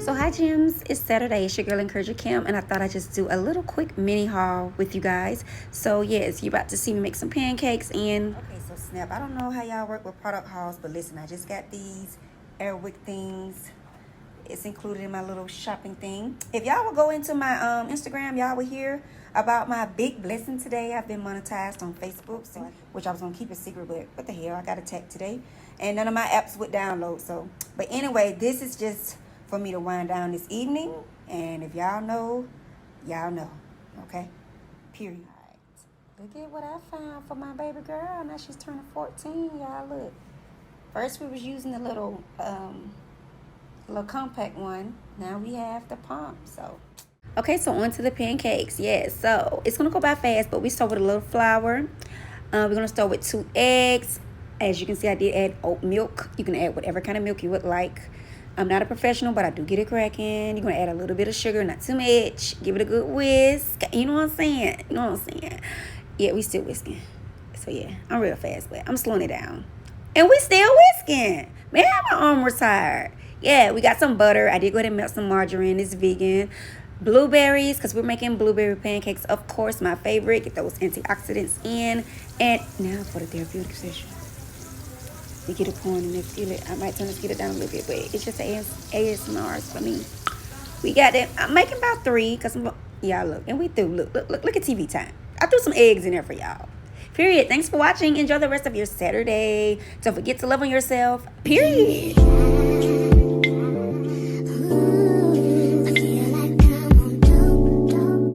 So hi gems, it's Saturday, it's your girl 𝐸𝑛𝑗𝑜𝑦 and I thought I'd just do a little quick mini haul with you guys. So yes, you're about to see me make some pancakes and okay, so snap, I don't know how y'all work with product hauls, but listen, I just got these Airwick things. It's included in my little shopping thing. If y'all will go into my Instagram, y'all will hear about my big blessing today. I've been monetized on Facebook, so, which I was gonna keep a secret, but what the hell, I got attacked today and none of my apps would download. So but anyway, this is just for me to wind down this evening, and if y'all know, okay? Period. All right. Look at what I found for my baby girl. Now she's turning 14, y'all. Look. First we was using the little compact one. Now we have the pump. So okay, so on to the pancakes. Yes, so it's gonna go by fast, but we start with a little flour. We're gonna start with 2 eggs. As you can see, I did add oat milk. You can add whatever kind of milk you would like. I'm not a professional, but I do get it cracking. You're going to add a little bit of sugar, not too much. Give it a good whisk. You know what I'm saying? You know what I'm saying? Yeah, we still whisking. So, yeah, I'm real fast, but I'm slowing it down. And we still whisking. Man, my arm was tired. Yeah, we got some butter. I did go ahead and melt some margarine. It's vegan. Blueberries, because we're making blueberry pancakes. Of course, my favorite. Get those antioxidants in. And now for the therapeutic session. We get a point in this skillet. I might turn the skillet down a little bit, but it's just ASMR for me. We got that. I'm making about 3 because y'all look, and we threw look at TV time. I threw some eggs in there for y'all. Period. Thanks for watching. Enjoy the rest of your Saturday. Don't forget to love on yourself. Period.